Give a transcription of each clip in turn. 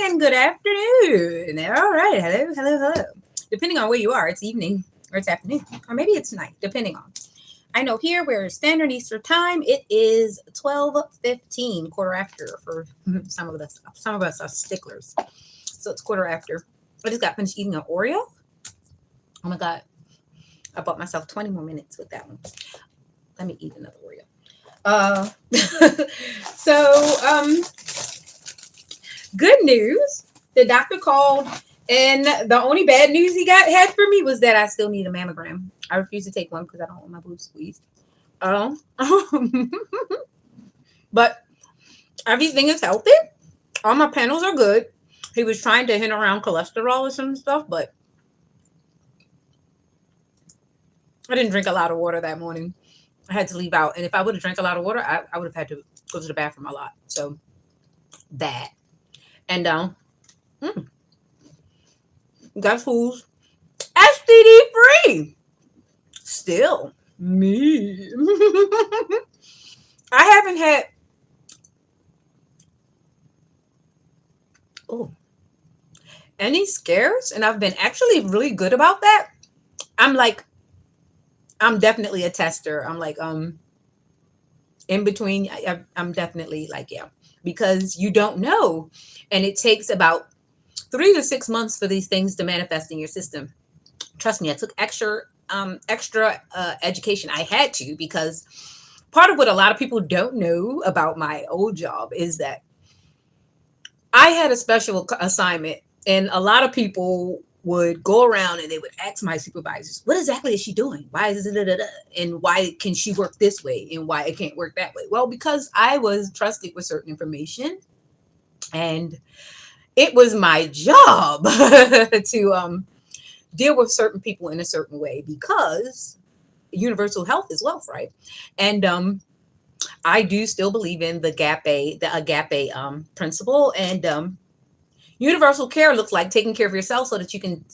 and good afternoon. All right. Hello, hello, hello. Depending on where you are, it's evening or it's afternoon, or maybe it's night, depending on. I know here we're Standard Eastern Time. It is 12:15, quarter after for some of us. Some of us are sticklers. So it's quarter after. I just got finished eating an Oreo. Oh my God. I bought myself 20 more minutes with that one. Let me eat another Oreo. Uh, so, good news. The doctor called, and the only bad news he got had for me was that I still need a mammogram. I refuse to take one because I don't want my boobs squeezed. Um, but everything is healthy. All my panels are good. He was trying to hint around cholesterol or some stuff, but I didn't drink a lot of water that morning. I had to leave out, and if I would have drank a lot of water, I would have had to go to the bathroom a lot. So that, and mm, guess who's STD free? Still me. I haven't had oh any scares, and I've been actually really good about that. I'm like, I'm definitely a tester. I'm like, in between. I'm definitely like, yeah, because you don't know, and it takes about 3 to 6 months for these things to manifest in your system. Trust me, I took extra education. I had to, because part of what a lot of people don't know about my old job is that I had a special assignment, and a lot of people would go around and they would ask my supervisors, "What exactly is she doing? Why is it, da, da, da, and why can she work this way, and why it can't work that way?" Well, because I was trusted with certain information, and it was my job to deal with certain people in a certain way, because universal health is wealth, right? And I do still believe in the agape principle, and universal care looks like taking care of yourself so that you can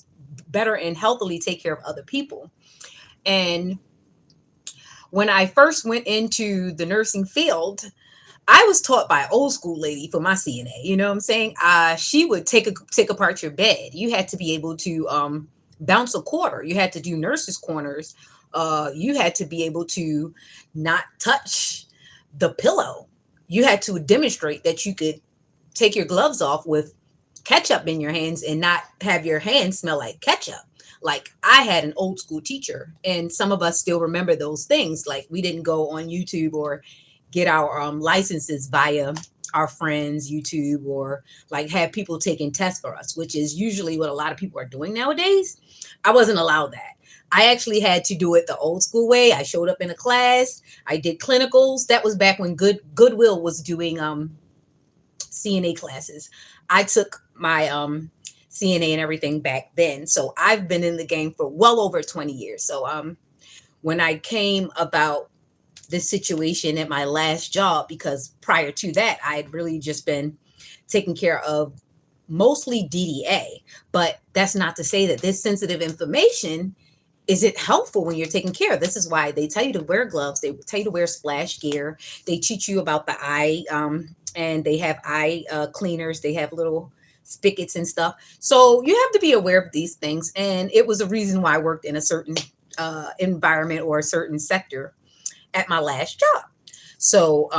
better and healthily take care of other people. And when I first went into the nursing field, I was taught by an old school lady for my CNA. You know what I'm saying? She would take apart your bed. You had to be able to bounce a quarter. You had to do nurses' corners. You had to be able to not touch the pillow. You had to demonstrate that you could take your gloves off with ketchup in your hands and not have your hands smell like ketchup. Like, I had an old school teacher, and some of us still remember those things. Like, we didn't go on YouTube or get our licenses via our friends YouTube, or like have people taking tests for us, which is usually what a lot of people are doing nowadays. I wasn't allowed that. I actually had to do it the old school way. I showed up in a class. I did clinicals. That was back when Goodwill was doing CNA classes. I took my CNA and everything back then. So I've been in the game for well over 20 years. So when I came about this situation at my last job, because prior to that, I had really just been taking care of mostly DDA. But that's not to say that this sensitive information isn't helpful when you're taking care. This is why they tell you to wear gloves. They tell you to wear splash gear. They teach you about the eye, and they have eye cleaners. They have little spigots and stuff. So you have to be aware of these things. And it was a reason why I worked in a certain environment or a certain sector at my last job. So,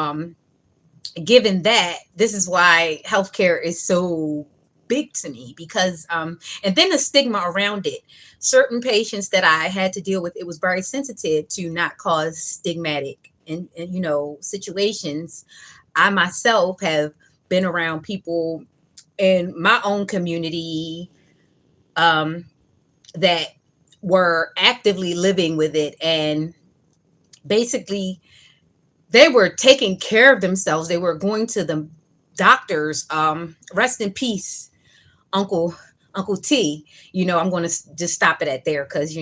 given that, this is why healthcare is so big to me, because and then the stigma around it. Certain patients that I had to deal with, it was very sensitive to not cause stigmatic and situations. I myself have been around people in my own community um, that were actively living with it, and basically they were taking care of themselves. They were going to the doctors. Rest in peace, Uncle Uncle T. I'm going to just stop it at there, because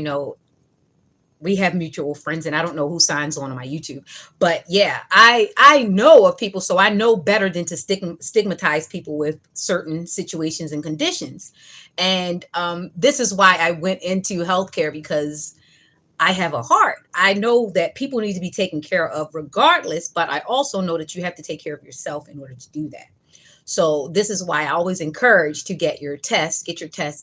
we have mutual friends, and I don't know who signs on my YouTube. But yeah, I know of people, so I know better than to stigmatize people with certain situations and conditions. And this is why I went into healthcare, because I have a heart. I know that people need to be taken care of regardless, but I also know that you have to take care of yourself in order to do that. So this is why I always encourage to get your test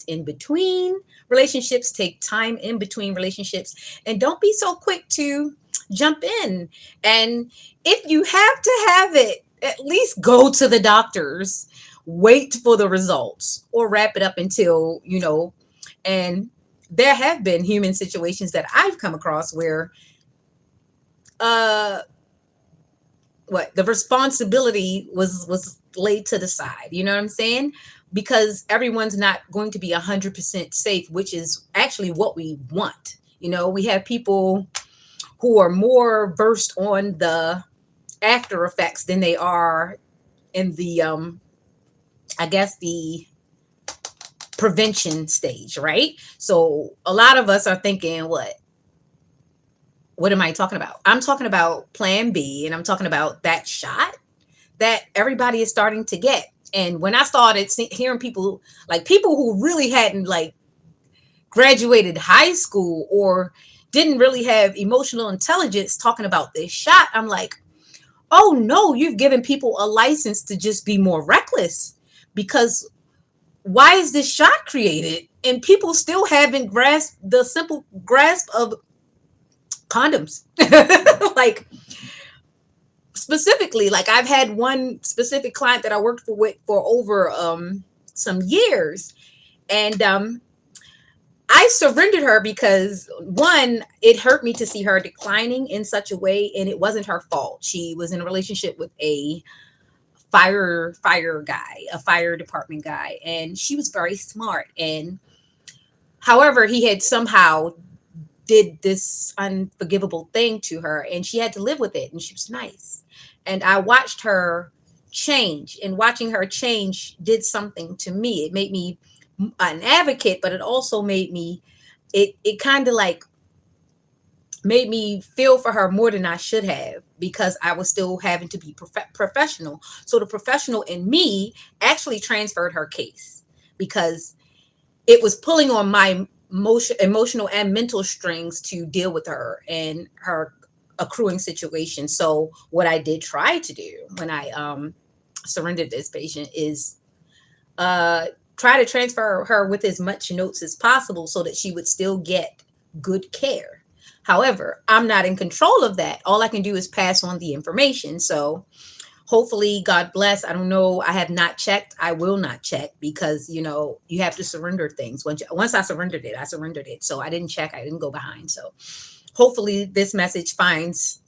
in between relationships, take time in between relationships, and don't be so quick to jump in. And if you have to have it, at least go to the doctors, wait for the results, or wrap it up until, and there have been human situations that I've come across where uh what the responsibility was laid to the side. You know what I'm saying? Because everyone's not going to be 100% safe, which is actually what we want. We have people who are more versed on the after effects than they are in the I guess the prevention stage, right? So a lot of us are thinking, what am I talking about? I'm talking about plan B, and I'm talking about that shot that everybody is starting to get. And when I started hearing people, like people who really hadn't like graduated high school or didn't really have emotional intelligence talking about this shot, I'm like, oh no, you've given people a license to just be more reckless. Because why is this shot created? And people still haven't grasped the simple grasp of condoms. Like, specifically, like I've had one specific client that I worked for over some years, and I surrendered her because one, it hurt me to see her declining in such a way, and it wasn't her fault. She was in a relationship with a fire guy, a fire department guy, and she was very smart. And however, he had somehow did this unforgivable thing to her, and she had to live with it, and she was nice. And I watched her change, and watching her change did something to me. It made me an advocate, but it also made me, it kind of like made me feel for her more than I should have, because I was still having to be professional. So the professional in me actually transferred her case, because it was pulling on my emotional and mental strings to deal with her and her accruing situation. So what I did try to do when I surrendered this patient is try to transfer her with as much notes as possible so that she would still get good care. However, I'm not in control of that. All I can do is pass on the information. So hopefully, God bless. I don't know. I have not checked. I will not check, because you have to surrender things. Once I surrendered it, I surrendered it. So I didn't check. I didn't go behind. So hopefully this message finds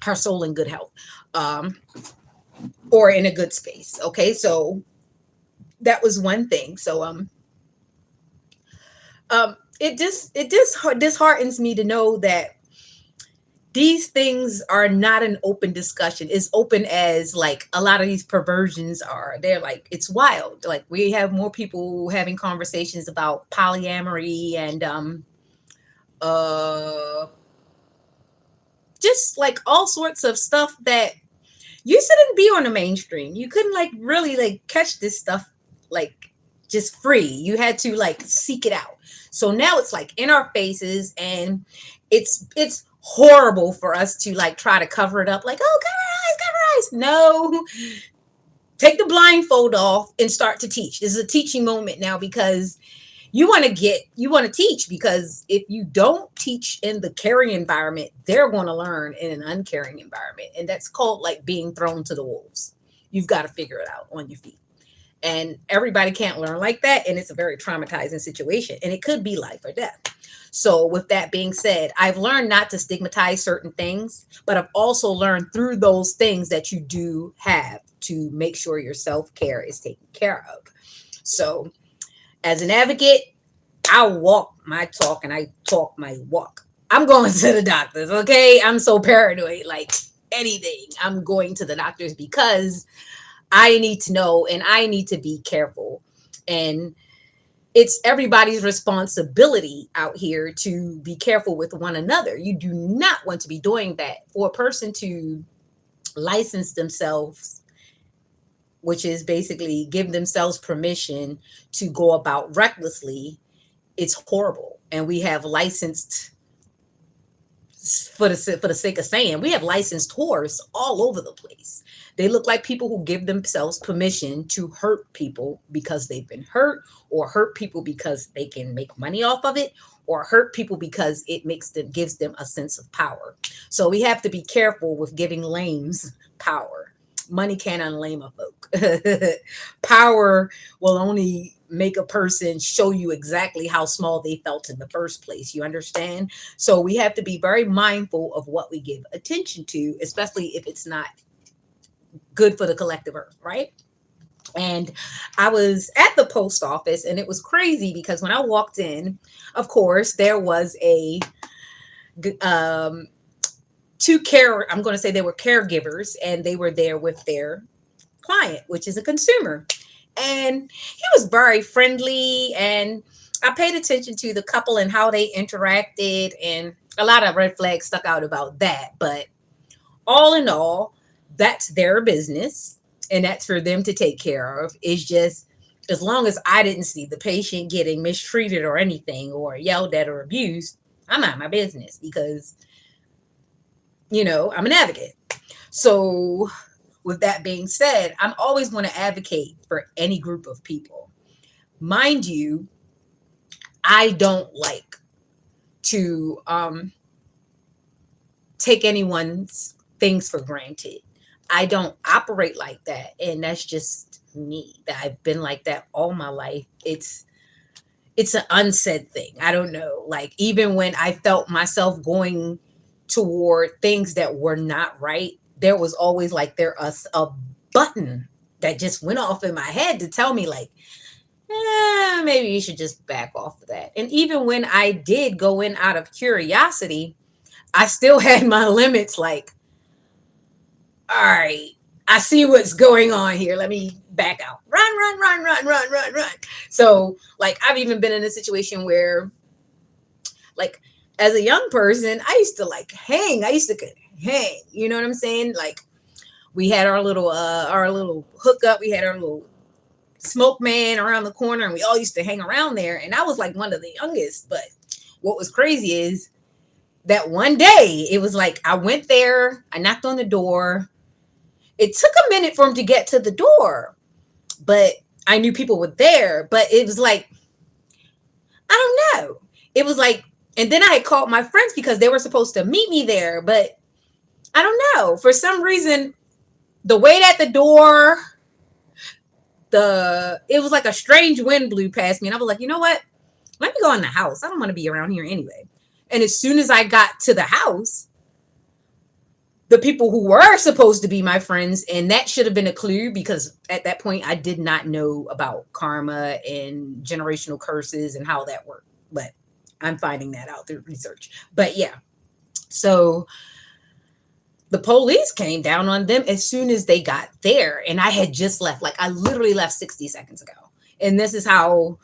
her soul in good health, or in a good space. Okay, so that was one thing. So it just disheartens me to know that these things are not an open discussion, as open as like a lot of these perversions are. They're like, it's wild. Like, we have more people having conversations about polyamory and uh just like all sorts of stuff that you shouldn't be on the mainstream. You couldn't like really like catch this stuff like just free. You had to like seek it out. So now it's like in our faces, and it's horrible for us to like try to cover it up, like, oh, cover our eyes. No, take the blindfold off and start to teach. This is a teaching moment now, because you want to teach, because if you don't teach in the caring environment, they're going to learn in an uncaring environment. And that's called like being thrown to the wolves. You've got to figure it out on your feet. And everybody can't learn like that. And it's a very traumatizing situation. And it could be life or death. So with that being said, I've learned not to stigmatize certain things, but I've also learned through those things that you do have to make sure your self-care is taken care of. So as an advocate, I walk my talk and I talk my walk. I'm going to the doctors, okay? I'm so paranoid, like anything. I'm going to the doctors because I need to know and I need to be careful. And it's everybody's responsibility out here to be careful with one another. You do not want to be doing that. For a person to license themselves, which is basically give themselves permission to go about recklessly, it's horrible. And we have licensed for the sake of saying, we have licensed whores all over the place. They look like people who give themselves permission to hurt people because they've been hurt, or hurt people because they can make money off of it, or hurt people because it makes them gives them a sense of power. So we have to be careful with giving lames power. Money can't unlame a folk. Power will only make a person show you exactly how small they felt in the first place. You understand? So we have to be very mindful of what we give attention to, especially if it's not good for the collective earth, right? And I was at the post office, and it was crazy because when I walked in, of course, there was a um, I'm going to say they were caregivers, and they were there with their client, which is a consumer. And he was very friendly, and I paid attention to the couple and how they interacted, and a lot of red flags stuck out about that. But all in all, that's their business, and that's for them to take care of. It's just as long as I didn't see the patient getting mistreated or anything, or yelled at or abused, I'm out of my business because, I'm an advocate. So, with that being said, I'm always going to advocate for any group of people. Mind you, I don't like to take anyone's things for granted. I don't operate like that, and that's just me. That I've been like that all my life. It's an unsaid thing. I don't know. Like, even when I felt myself going toward things that were not right, there was always like a button that just went off in my head to tell me like, maybe you should just back off of that. And even when I did go in out of curiosity, I still had my limits. Like, all right, I see what's going on here. Let me back out. Run, run, run, run, run, run, run. So, like, I've even been in a situation where, like, as a young person, I used to like hang. I used to hang. You know what I'm saying? Like, we had our little hookup. We had our little smoke man around the corner, and we all used to hang around there. And I was like one of the youngest. But what was crazy is that one day it was like I went there, I knocked on the door. It took a minute for him to get to the door, but I knew people were there. But it was like, I don't know. It was like, and then I had called my friends because they were supposed to meet me there. But I don't know. For some reason, the wait at the door, it was like a strange wind blew past me. And I was like, you know what? Let me go in the house. I don't want to be around here anyway. And as soon as I got to the house, the people who were supposed to be my friends, and that should have been a clue because at that point I did not know about karma and generational curses and how that worked. But I'm finding that out through research. But yeah, so the police came down on them as soon as they got there, and I had just left. Like, I literally left 60 seconds ago. And this is how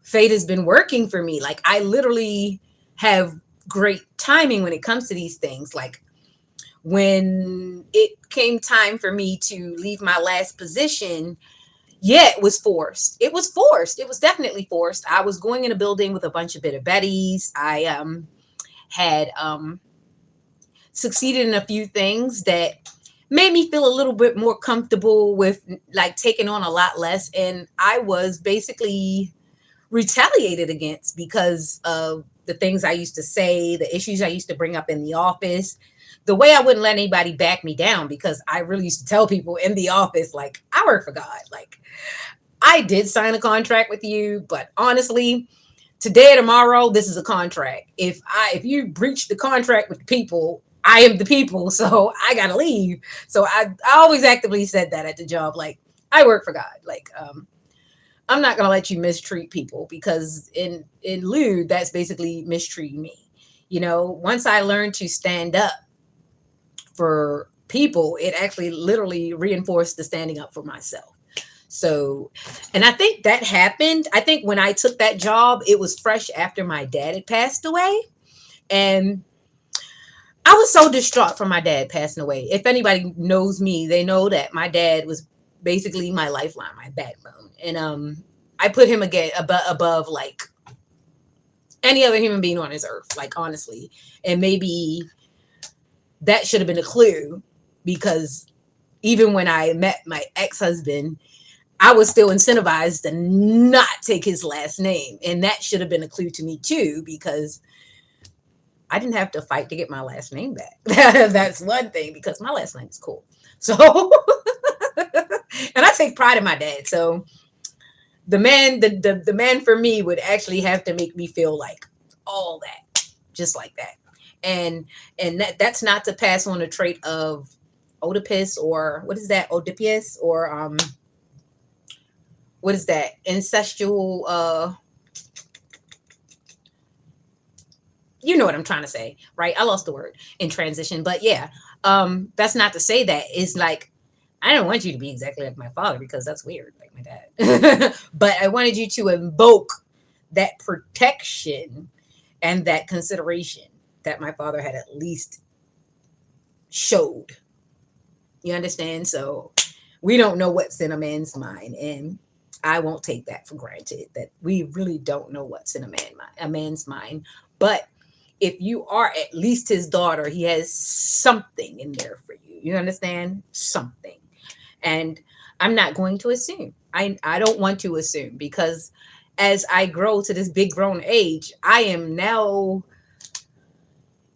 fate has been working for me. Like, I literally have great timing when it comes to these things. Like, when it came time for me to leave my last position, yeah, it was forced. It was forced. It was definitely forced. I was going in a building with a bunch of bitter betties. I had succeeded in a few things that made me feel a little bit more comfortable with like taking on a lot less. And I was basically retaliated against because of the things I used to say, the issues I used to bring up in the office, the way I wouldn't let anybody back me down, because I really used to tell people in the office, like, I work for God. Like, I did sign a contract with you, but honestly, today or tomorrow, this is a contract. If you breach the contract with the people, I am the people, so I gotta leave. So I always actively said that at the job, like, I work for God. Like, I'm not gonna let you mistreat people, because in lieu, that's basically mistreating me. Once I learned to stand up for people, it actually literally reinforced the standing up for myself. So, and I think that happened. I think when I took that job, it was fresh after my dad had passed away. And I was so distraught from my dad passing away. If anybody knows me, they know that my dad was basically my lifeline, my backbone. And I put him again above like any other human being on this earth, like honestly. And maybe that should have been a clue, because even when I met my ex-husband, I was still incentivized to not take his last name. And that should have been a clue to me too, because I didn't have to fight to get my last name back. That's one thing, because my last name is cool. So, and I take pride in my dad. So the man for me would actually have to make me feel like all that, just like that. And that's not to pass on a trait of Oedipus, or what is that? Oedipus, or what is that? Incestual, you know what I'm trying to say, right? I lost the word in transition, but yeah, that's not to say that it's like I don't want you to be exactly like my father, because that's weird, like my dad. But I wanted you to invoke that protection and that consideration that my father had at least showed. You understand? So we don't know what's in a man's mind, and I won't take that for granted, that we really don't know what's in a man's mind. But if you are at least his daughter, he has something in there for you. You understand? Something. And I'm not going to assume. I don't want to assume, because as I grow to this big grown age, I am now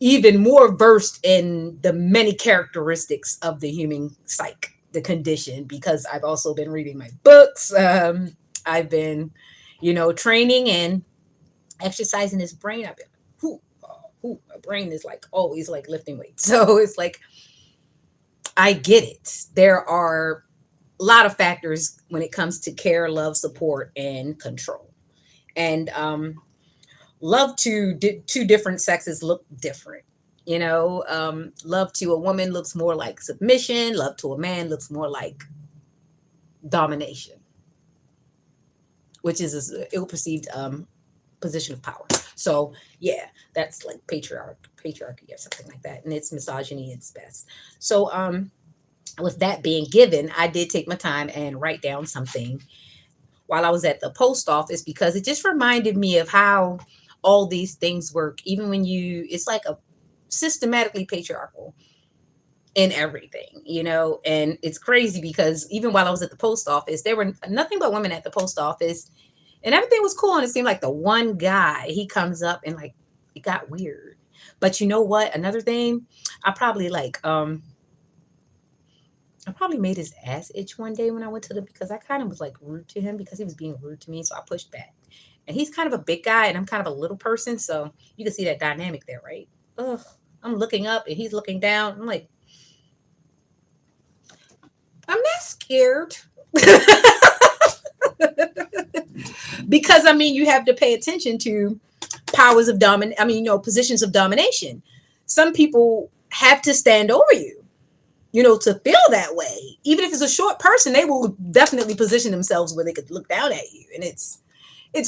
even more versed in the many characteristics of the human psyche, the condition, because I've also been reading my books. I've been, training and exercising this brain. I've been, my brain is like always like lifting weights. So it's like, I get it. There are a lot of factors when it comes to care, love, support, and control. And love to two different sexes look different. Love to a woman looks more like submission. Love to a man looks more like domination, which is an ill-perceived position of power. So yeah, that's like patriarchy or something like that, and it's misogyny at its best. So with that being given, I did take my time and write down something while I was at the post office, because it just reminded me of how all these things work. Even when it's like a systematically patriarchal in everything, and it's crazy, because even while I was at the post office, there were nothing but women at the post office, and everything was cool. And it seemed like the one guy, he comes up and like, it got weird. But you know what? Another thing, I probably like, I probably made his ass itch one day when I went to because I kind of was like rude to him, because he was being rude to me. So I pushed back. And he's kind of a big guy and I'm kind of a little person. So you can see that dynamic there, right? Ugh. I'm looking up and he's looking down. I'm like, I'm not scared. Because I mean, you have to pay attention to powers of positions of domination. Some people have to stand over you, to feel that way. Even if it's a short person, they will definitely position themselves where they could look down at you. And it's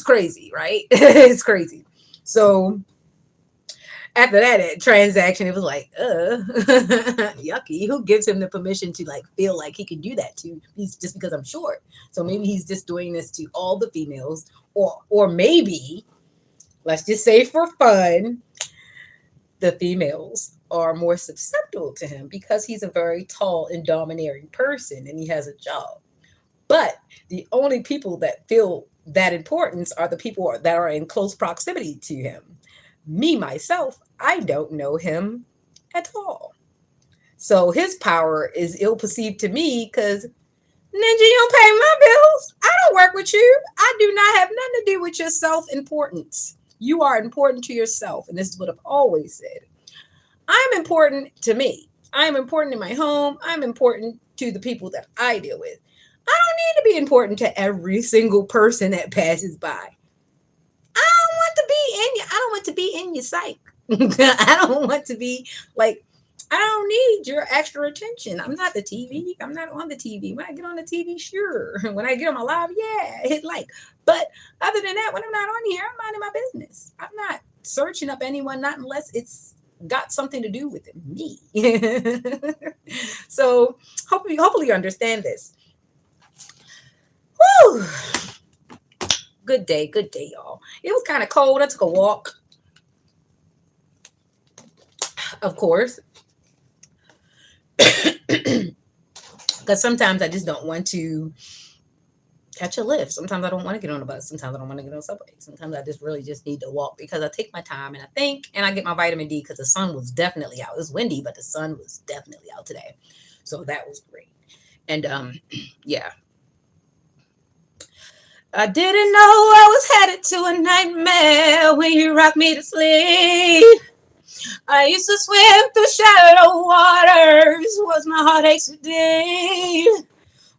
crazy, right? It's crazy. So after that transaction, it was like, yucky. Who gives him the permission to like feel like he can do that to? He's just because I'm short. So maybe he's just doing this to all the females, or maybe, let's just say for fun, the females are more susceptible to him because he's a very tall and domineering person and he has a job. But the only people that feel that importance are the people that are in close proximity to him. Me, myself, I don't know him at all. So his power is ill perceived to me because, Ninja, you don't pay my bills. I don't work with you. I do not have nothing to do with your self-importance. You are important to yourself. And this is what I've always said. I'm important to me. I'm important in my home. I'm important to the people that I deal with. I don't need to be important to every single person that passes by. I don't want to be in your psyche. I don't want to be like, I don't need your extra attention. I'm not the TV. I'm not on the TV. When I get on the TV, sure. When I get on my live, yeah, hit like. But other than that, when I'm not on here, I'm minding my business. I'm not searching up anyone, not unless it's got something to do with me. So hopefully you understand this. Whew. Good day, y'all. It was kind of cold. I took a walk, of course, because sometimes I just don't want to catch a lift. Sometimes I don't want to get on a bus. Sometimes I don't want to get on a subway. Sometimes I just really just need to walk because I take my time and I think and I get my vitamin D because the sun was definitely out. It was windy, but the sun was definitely out today. So that was great. And yeah. I didn't know I was headed to a nightmare when you rocked me to sleep. I used to swim through shallow waters, was my heart ache so deep.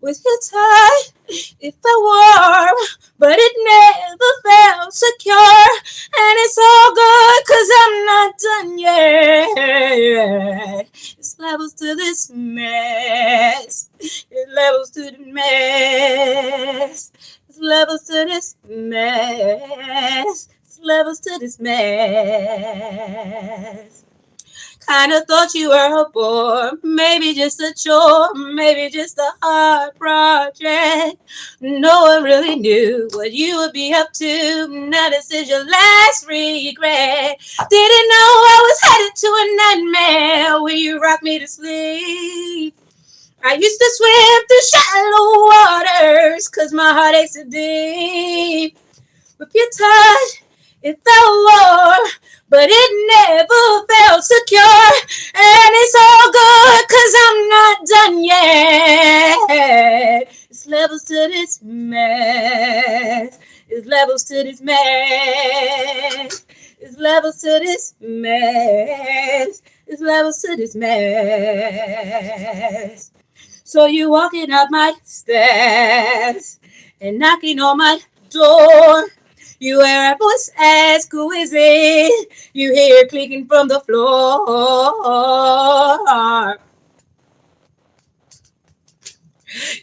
With your touch, it felt warm, but it never felt secure. And it's all good, cause I'm not done yet. It's levels to this mess. It's levels to the mess. It's levels to this mess. It's levels to this mess. Kinda thought you were a bore, maybe just a chore, maybe just a hard project. No one really knew what you would be up to. Now this is your last regret. Didn't know I was headed to a nightmare when you rocked me to sleep. I used to swim through shallow waters, cause my heart aches so deep. With your touch, it felt warm, but it never felt secure. And it's all good, cause I'm not done yet. It's levels to this mess. It's levels to this mess. It's levels to this mess. It's levels to this mess. So you walking up my steps and knocking on my door. You hear a voice ask, who is it? You hear clicking from the floor.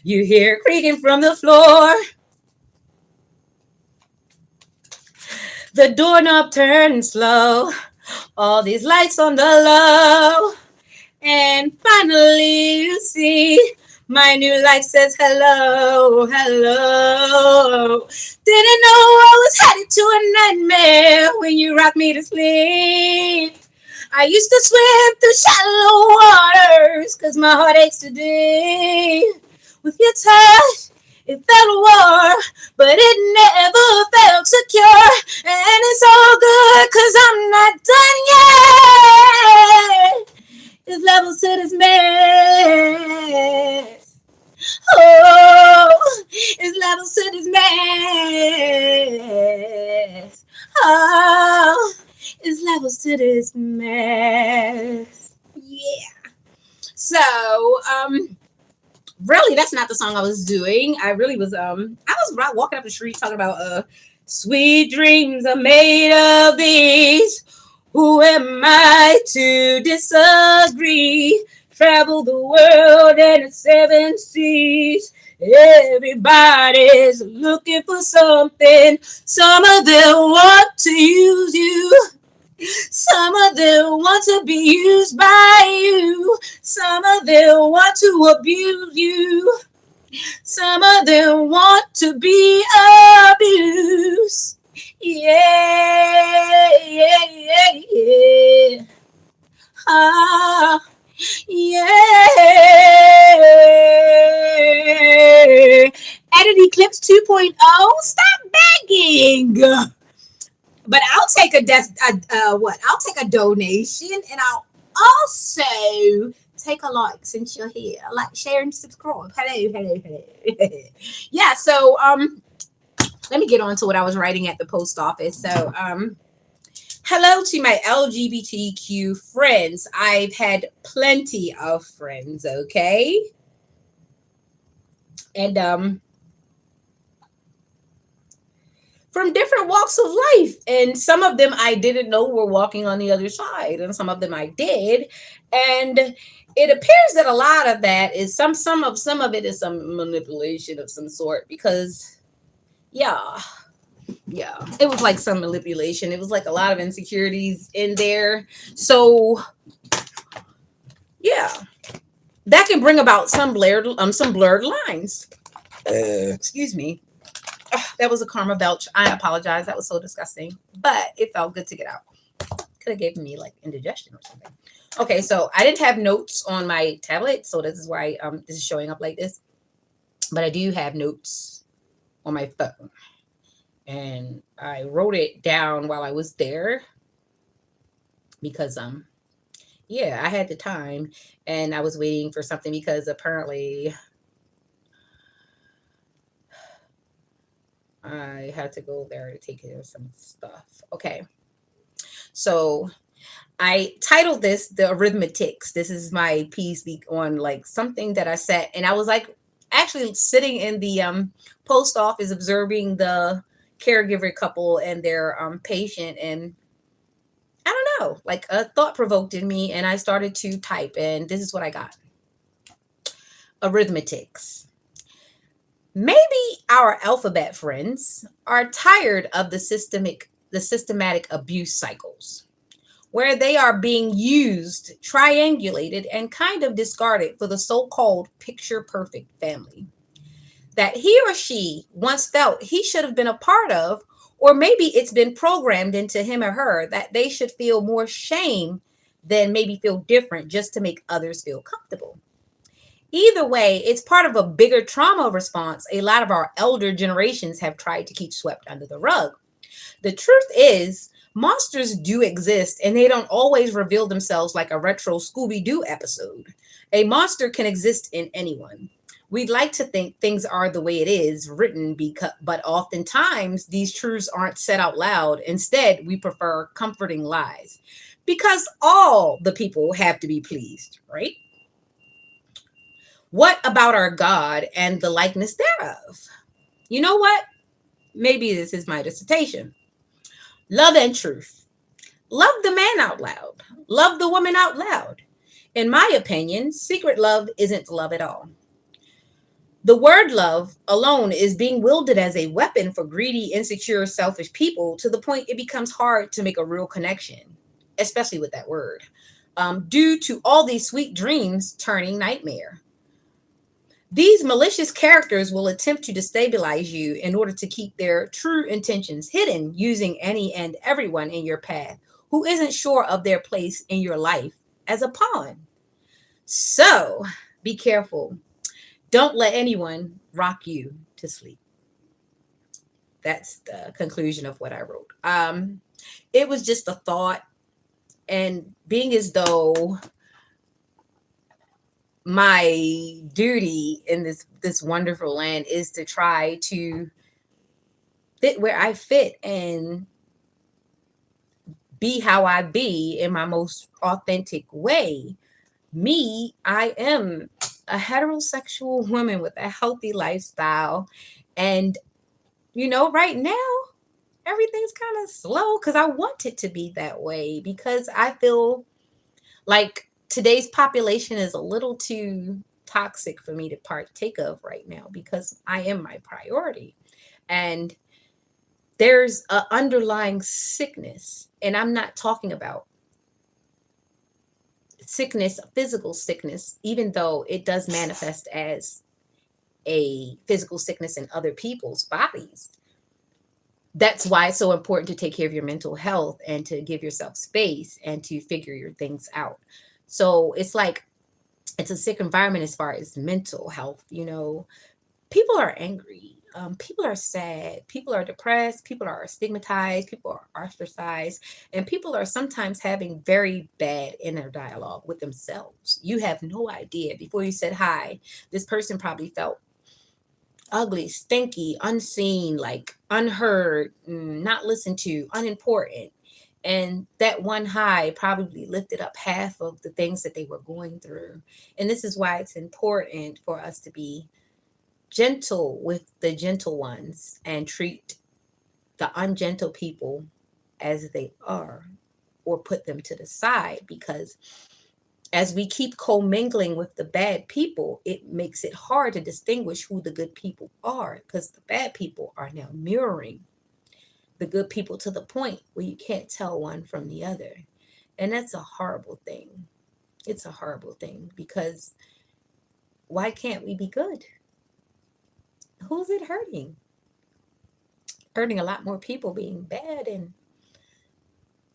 You hear creaking from the floor. The doorknob turns slow. All these lights on the low. And finally you see my new life says hello, hello. Didn't know I was headed to a nightmare when you rocked me to sleep. I used to swim through shallow waters cause my heart aches so deep. With your touch, it felt warm, but it never felt secure. And it's all good cause I'm not done yet. There's levels to this mess. Oh, it's levels to this mess. Oh, it's levels to this mess. Yeah. So, really, that's not the song I was doing. I really was, I was walking up the street talking about, sweet dreams are made of these. Who am I to disagree? Travel the world and the seven seas. Everybody's looking for something. Some of them want to use you. Some of them want to be used by you. Some of them want to abuse you. Some of them want to be abused. Yeah, yeah, yeah, yeah. Ah, yeah. Edit Eclipse 2.0. Stop begging. But I'll take I'll take a donation, and I'll also take a like since you're here. Like, share, and subscribe. Hello, hello, hello. Yeah. So let me get on to what I was writing at the post office. So hello to my LGBTQ friends. I've had plenty of friends. Okay, and from different walks of life, and some of them I didn't know were walking on the other side, and some of them I did. And it appears that a lot of that is some of it is some manipulation of some sort, because yeah, it was like some manipulation. It was like a lot of insecurities in there. So yeah, that can bring about some blurred lines. Excuse me. That was a karma belch. I apologize. That was so disgusting, but it felt good to get out. Could have given me like indigestion or something. Okay, so I didn't have notes on my tablet, so this is why this is showing up like this. But I do have notes on my phone, and I wrote it down while I was there because yeah, I had the time and I was waiting for something because apparently I had to go there to take care of some stuff. Okay. So I titled this the Eurythmatics. This is my piece on like something that I said, and I was like actually sitting in the post office observing the caregiver couple and their patient, and I don't know, like a thought provoked in me, and I started to type, and this is what I got. Eurythmatics. Maybe our alphabet friends are tired of the systematic abuse cycles where they are being used, triangulated, and kind of discarded for the so called picture perfect family that he or she once felt he should have been a part of, or maybe it's been programmed into him or her that they should feel more shame than maybe feel different just to make others feel comfortable. Either way, it's part of a bigger trauma response a lot of our elder generations have tried to keep swept under the rug. The truth is, monsters do exist and they don't always reveal themselves like a retro Scooby Doo episode. A monster can exist in anyone. We'd like to think things are the way it is written, but oftentimes these truths aren't said out loud. Instead, we prefer comforting lies because all the people have to be pleased, right? What about our God and the likeness thereof? You know what? Maybe this is my dissertation. Love and truth. Love the man out loud. Love the woman out loud. In my opinion, secret love isn't love at all. The word love alone is being wielded as a weapon for greedy, insecure, selfish people to the point it becomes hard to make a real connection, especially with that word, due to all these sweet dreams turning nightmare. These malicious characters will attempt to destabilize you in order to keep their true intentions hidden using any and everyone in your path who isn't sure of their place in your life as a pawn. So be careful. Don't let anyone rock you to sleep. That's the conclusion of what I wrote. It was just a thought, and being as though my duty in this wonderful land is to try to fit where I fit and be how I be in my most authentic way. Me, I am a heterosexual woman with a healthy lifestyle. And, right now, everything's kind of slow because I want it to be that way because I feel like today's population is a little too toxic for me to partake of right now because I am my priority. And there's an underlying sickness, and I'm not talking about sickness, physical sickness, even though it does manifest as a physical sickness in other people's bodies. That's why it's so important to take care of your mental health and to give yourself space and to figure your things out. So it's like it's a sick environment as far as mental health. People are angry. People are sad. People are depressed. People are stigmatized. People are ostracized. And people are sometimes having very bad inner dialogue with themselves. You have no idea. Before you said hi, this person probably felt ugly, stinky, unseen, like unheard, not listened to, unimportant. And that one high probably lifted up half of the things that they were going through. And this is why it's important for us to be gentle with the gentle ones and treat the ungentle people as they are, or put them to the side, because as we keep commingling with the bad people, it makes it hard to distinguish who the good people are, because the bad people are now mirroring the good people to the point where you can't tell one from the other. And that's a horrible thing. It's a horrible thing because why can't we be good? Who's it hurting? hurting a lot more people being bad and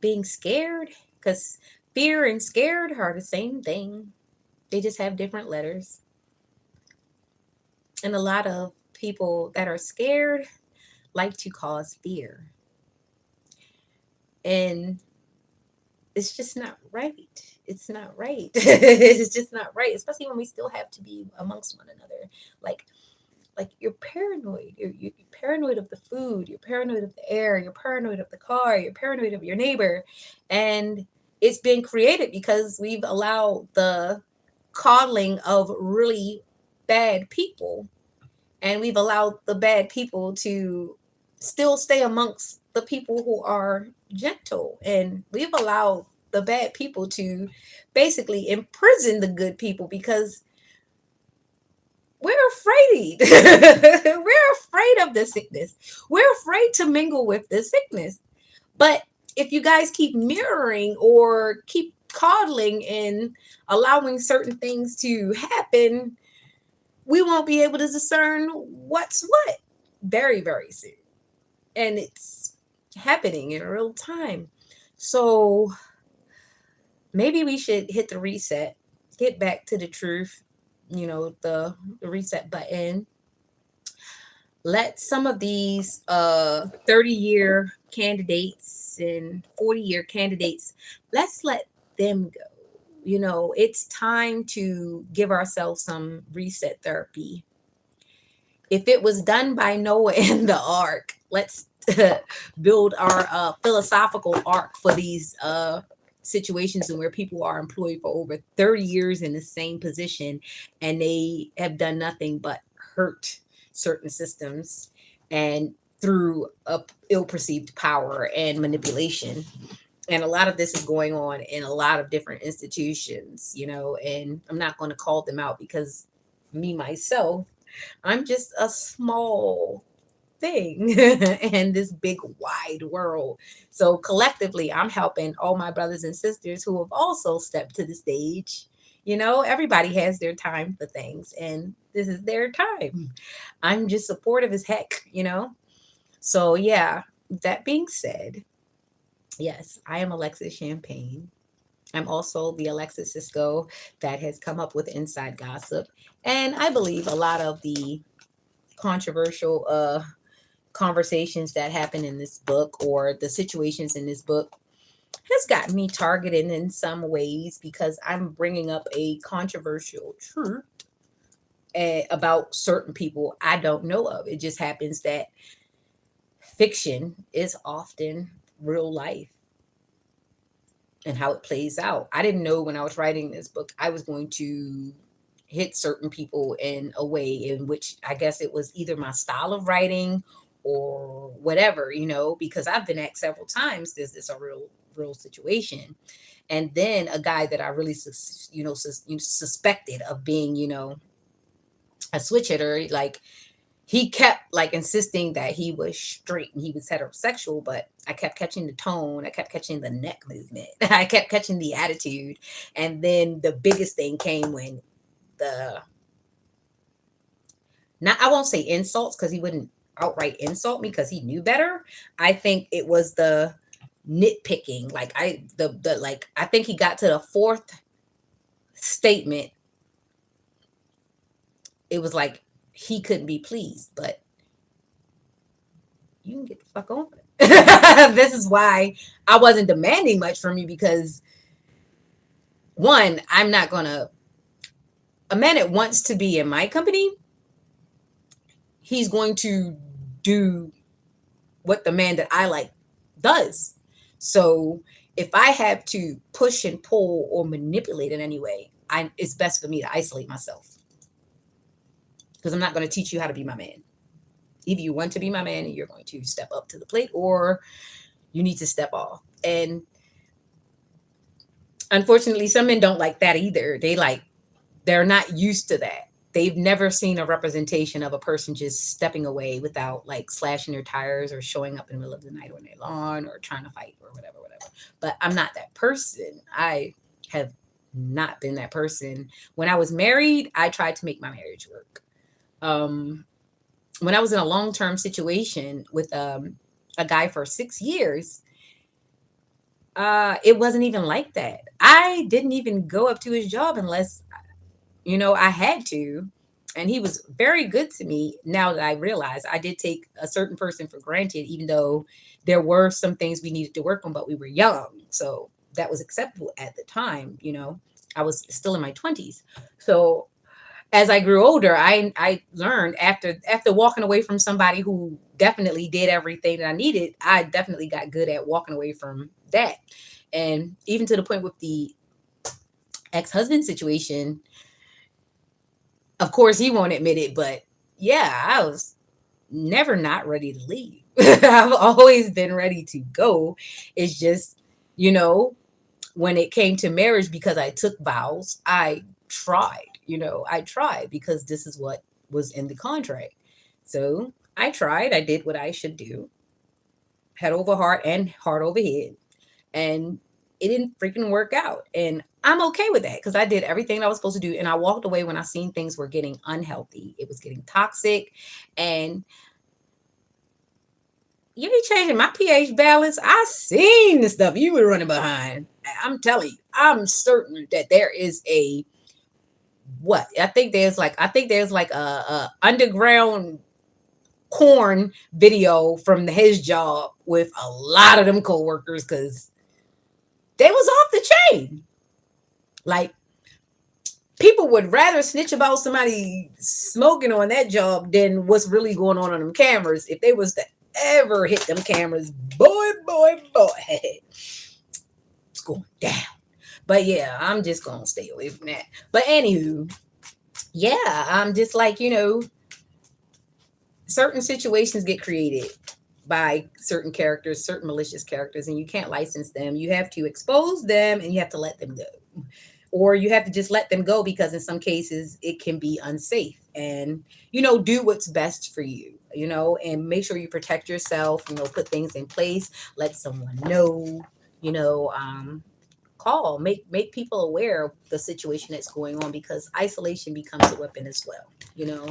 being scared, because fear and scared are the same thing. They just have different letters. And a lot of people that are scared like to cause fear. And it's just not right. It's not right. It's just not right, especially when we still have to be amongst one another. Like, you're paranoid. You're paranoid of the food. You're paranoid of the air. You're paranoid of the car. You're paranoid of your neighbor, and it's been created because we've allowed the coddling of really bad people, and we've allowed the bad people to still stay amongst the people who are gentle, and we've allowed the bad people to basically imprison the good people because we're afraid. We're afraid of the sickness. We're afraid to mingle with the sickness. But if you guys keep mirroring or keep coddling and allowing certain things to happen, we won't be able to discern what's what very, very soon. And it's happening in real time. So maybe we should hit the reset, get back to the truth, the reset button. Let some of these 30-year candidates and 40-year candidates, let's let them go. It's time to give ourselves some reset therapy. If it was done by Noah and the ark, let's build our philosophical arc for these situations and where people are employed for over 30 years in the same position and they have done nothing but hurt certain systems and through a ill-perceived power and manipulation. And a lot of this is going on in a lot of different institutions, and I'm not going to call them out because me myself, I'm just a small thing in this big wide world. So collectively, I'm helping all my brothers and sisters who have also stepped to the stage. Everybody has their time for things, and this is their time. I'm just supportive as heck. So, yeah, that being said, yes, I am Alexis Champagne. I'm also the Alexis Sisco that has come up with Inside Gossip. And I believe a lot of the controversial conversations that happen in this book or the situations in this book has gotten me targeted in some ways because I'm bringing up a controversial truth about certain people I don't know of. It just happens that fiction is often real life and how it plays out. I didn't know when I was writing this book I was going to hit certain people in a way in which I guess it was either my style of writing or whatever, because I've been asked several times, is this a real situation? And then a guy that I really suspected of being, a switch hitter, like he kept like insisting that he was straight and he was heterosexual, but I kept catching the tone, I kept catching the neck movement, I kept catching the attitude. And then the biggest thing came when the not I won't say insults because he wouldn't outright insult me because he knew better. I think it was the nitpicking. Like I think he got to the fourth statement. It was like he couldn't be pleased, but you can get the fuck on. This is why I wasn't demanding much from you because one, I'm not gonna a man that wants to be in my company, he's going to do what the man that I like does. So if I have to push and pull or manipulate in any way, it's best for me to isolate myself because I'm not going to teach you how to be my man. Either you want to be my man and you're going to step up to the plate, or you need to step off. And unfortunately, some men don't like that either. They're not used to that. They've never seen a representation of a person just stepping away without like slashing their tires or showing up in the middle of the night on their lawn or trying to fight or whatever, whatever. But I'm not that person. I have not been that person. When I was married, I tried to make my marriage work. Um, when I was in a long-term situation with a guy for 6 years, it wasn't even like that. I didn't even go up to his job unless, I had to. And he was very good to me. Now that I realize, I did take a certain person for granted, even though there were some things we needed to work on, but we were young. So that was acceptable at the time. I was still in my 20s. So as I grew older, I learned after walking away from somebody who definitely did everything that I needed. I definitely got good at walking away from that. And even to the point with the ex-husband situation, of course he won't admit it, but yeah, I was never not ready to leave. I've always been ready to go. It's just, you know, when it came to marriage, because I took vows, I tried because this is what was in the contract. So I tried, I did what I should do, head over heart and heart over head. And it didn't freaking work out. And I'm okay with that because I did everything I was supposed to do. And I walked away when I seen things were getting unhealthy. It was getting toxic. And you be changing my pH balance. I seen the stuff you were running behind. I'm telling you, I'm certain that there is a what I think there's like a underground corn video from his job with a lot of them coworkers because they was off the chain. Like people would rather snitch about somebody smoking on that job than what's really going on them cameras. If they was to ever hit them cameras, boy, it's going down. But yeah, I'm just gonna stay away from that. But anywho, yeah, I'm just like, certain situations get created by certain characters, certain malicious characters, and you can't license them. You have to expose them and you have to let them go. Or you have to just let them go because in some cases it can be unsafe. And, do what's best for you, and make sure you protect yourself, put things in place, let someone know, you know, call, make people aware of the situation that's going on because isolation becomes a weapon as well. You know,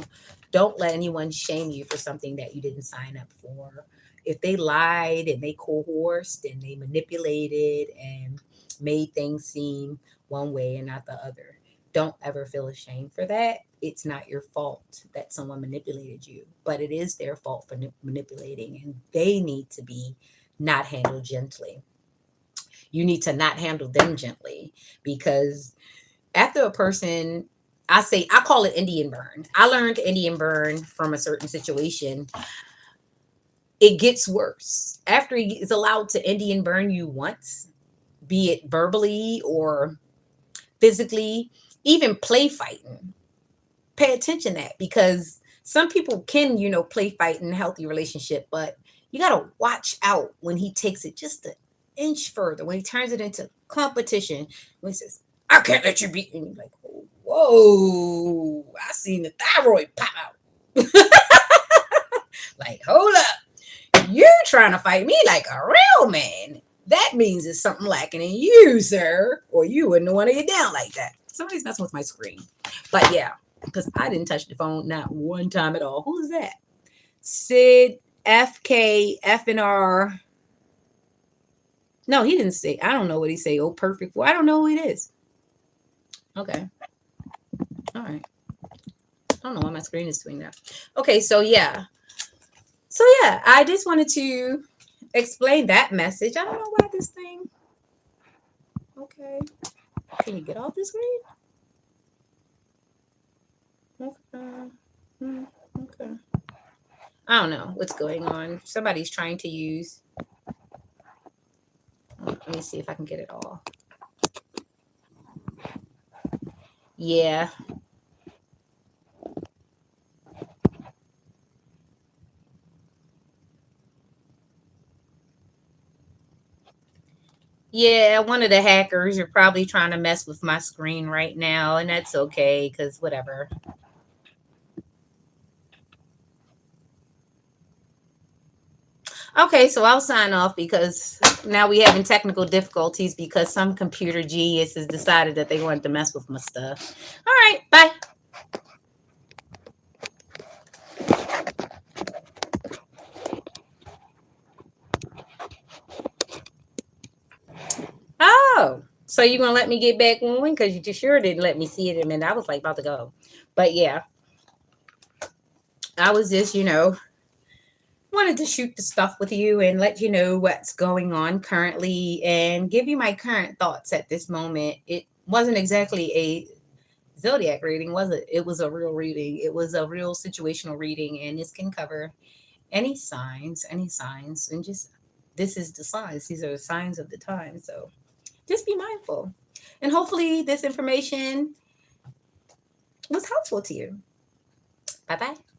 don't let anyone shame you for something that you didn't sign up for. If they lied and they coerced and they manipulated and made things seem one way and not the other, don't ever feel ashamed for that. It's not your fault that someone manipulated you, but it is their fault for manipulating, and they need to be not handled gently. You need to not handle them gently because after a person, I call it Indian burn. I learned Indian burn from a certain situation. It gets worse after he is allowed to Indian burn you once, be it verbally or physically, even play fighting. Pay attention to that because some people can, play fight in a healthy relationship, but you got to watch out when he takes it just an inch further, when he turns it into competition, when he says, I can't let you beat me. And you're like, whoa, I seen the thyroid pop out. Like, hold up. You're trying to fight me like a real man. That means there's something lacking in you, sir, or you wouldn't want to get down like that. Somebody's messing with my screen. But yeah, because I didn't touch the phone not one time at all. Who is that? Sid FK FNR. No, he didn't say. I don't know what he say. Oh, perfect. Well, I don't know who it is. Okay. All right. I don't know why my screen is doing that. Okay, so yeah. So yeah, I just wanted to explain that message. I don't know why this thing. Okay. Can you get off the screen? Okay. Okay. I don't know what's going on. Somebody's trying to use. Let me see if I can get it all. Yeah. Yeah, one of the hackers are probably trying to mess with my screen right now, and that's okay because whatever. Okay, so I'll sign off because now we having technical difficulties because some computer genius has decided that they wanted to mess with my stuff. All right, bye. So you gonna let me get back on? Because you just sure didn't let me see it, and I was like about to go. But yeah, I was just, wanted to shoot the stuff with you and let you know what's going on currently and give you my current thoughts at this moment. It wasn't exactly a zodiac reading, was it? It was a real reading. It was a real situational reading, and this can cover any signs, and just this is the signs. These are the signs of the time. So just be mindful. And hopefully, this information was helpful to you. Bye bye.